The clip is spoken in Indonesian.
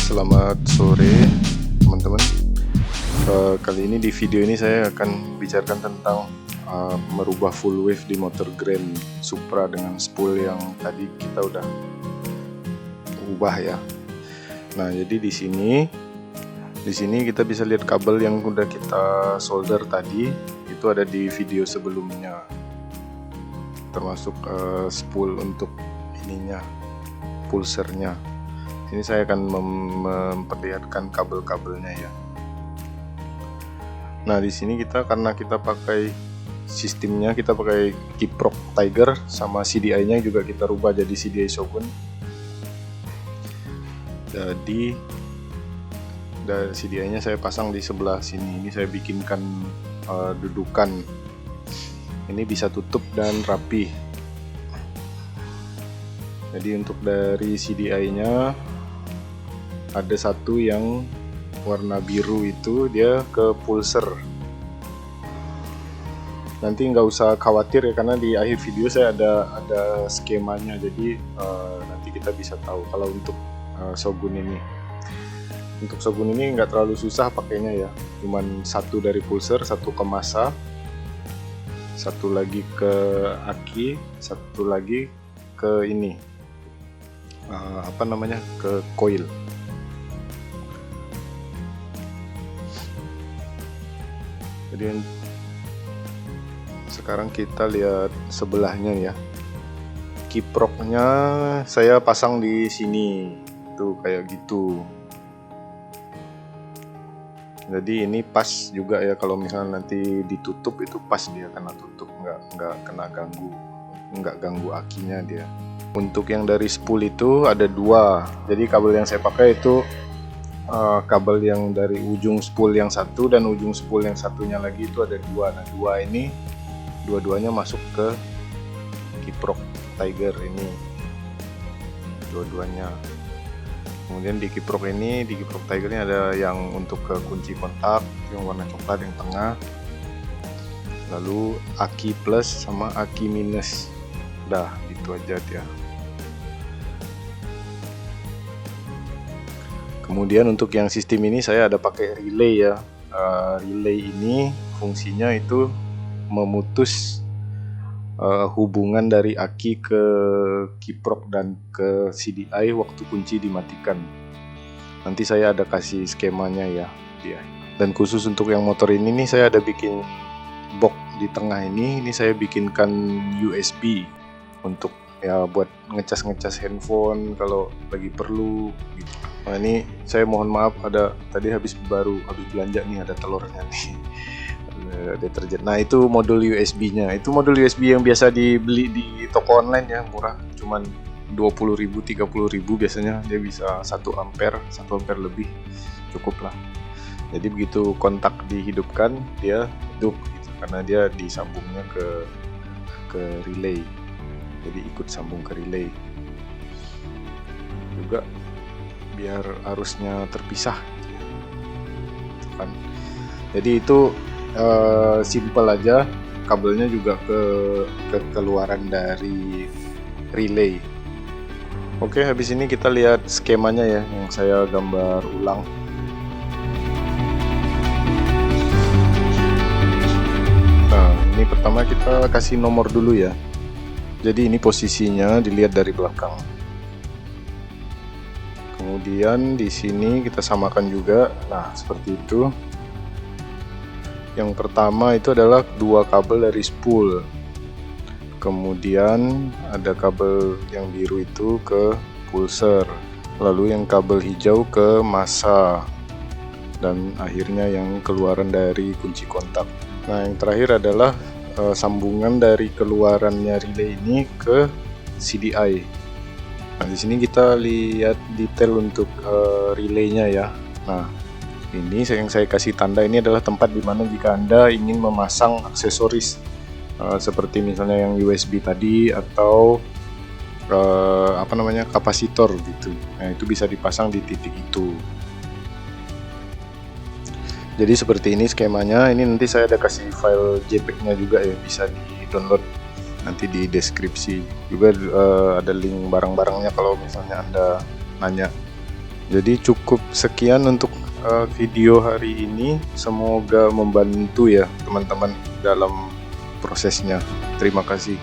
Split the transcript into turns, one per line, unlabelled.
Selamat sore teman-teman. Kali ini di video ini saya akan bicarakan tentang merubah full wave di motor Grand Supra dengan spool yang tadi kita udah ubah ya. Nah, jadi di sini kita bisa lihat kabel yang udah kita solder tadi itu ada di video sebelumnya, termasuk spool untuk ininya, pulsernya. Ini saya akan memperlihatkan kabel-kabelnya ya. Nah, di sini karena kita pakai sistemnya, kita pakai Kiprok Tiger, sama CDI-nya juga kita rubah jadi CDI Shogun. Jadi dari CDI-nya saya pasang di sebelah sini. Ini saya bikinkan dudukan. Ini bisa tutup dan rapi. Jadi untuk dari CDI-nya ada satu yang warna biru, itu dia ke pulser. Nanti nggak usah khawatir ya, karena di akhir video saya ada skemanya, jadi nanti kita bisa tahu. Kalau untuk Shogun ini, nggak terlalu susah pakainya ya, cuman satu dari pulser, satu ke massa, satu lagi ke aki, satu lagi ke ini ke coil. Jadi sekarang kita lihat sebelahnya ya. Kiproknya saya pasang di sini tuh kayak gitu. Jadi ini pas juga ya, kalau misalnya nanti ditutup itu pas dia kena tutup, nggak kena ganggu akinya dia. Untuk yang dari spool itu ada dua. Jadi kabel yang saya pakai itu kabel yang dari ujung spool yang satu dan ujung spool yang satunya lagi itu ada dua. Nah, dua ini dua-duanya masuk ke Kiprok Tiger ini, dua-duanya. Kemudian di Kiprok Tiger ini ada yang untuk ke kunci kontak yang warna coklat yang tengah, lalu aki plus sama aki minus. Udah gitu aja dia. Kemudian untuk yang sistem ini saya ada pakai relay ya. Relay ini fungsinya itu memutus hubungan dari aki ke Kiprok dan ke CDI waktu kunci dimatikan. Nanti saya ada kasih skemanya ya dia. Dan khusus untuk yang motor ini nih, saya ada bikin box di tengah ini saya bikinkan USB untuk ya buat ngecas handphone kalau lagi perlu gitu. Nah, ini saya mohon maaf, tadi habis belanja nih, ada telurnya nih. Deterjen. Nah, itu modul USB-nya. Itu modul USB yang biasa dibeli di toko online ya, murah. Cuman 20.000, 30.000 biasanya. Dia bisa 1 ampere lebih. Cukup lah. Jadi begitu kontak dihidupkan, dia hidup gitu, karena dia disambungnya ke relay. Jadi ikut sambung ke relay. Juga biar arusnya terpisah kan. Jadi itu simple aja, kabelnya juga ke keluaran dari relay. Oke, habis ini kita lihat skemanya ya, yang saya gambar ulang. Nah, ini pertama kita kasih nomor dulu ya. Jadi ini posisinya dilihat dari belakang. Kemudian di sini kita samakan juga. Nah, seperti itu. Yang pertama itu adalah dua kabel dari spool. Kemudian ada kabel yang biru itu ke pulser. Lalu yang kabel hijau ke massa. Dan akhirnya yang keluaran dari kunci kontak. Nah, yang terakhir adalah sambungan dari keluarannya relay ini ke CDI. Nah, di sini kita lihat detail untuk relaynya ya. Nah, ini yang saya kasih tanda ini adalah tempat dimana jika Anda ingin memasang aksesoris seperti misalnya yang USB tadi atau kapasitor gitu. Nah, itu bisa dipasang di titik itu. Jadi seperti ini skemanya. Ini nanti saya ada kasih file JPEG-nya juga ya, bisa di-download nanti di deskripsi. Juga ada link barang-barangnya kalau misalnya Anda nanya. Jadi cukup sekian untuk video hari ini. Semoga membantu ya teman-teman dalam prosesnya. Terima kasih.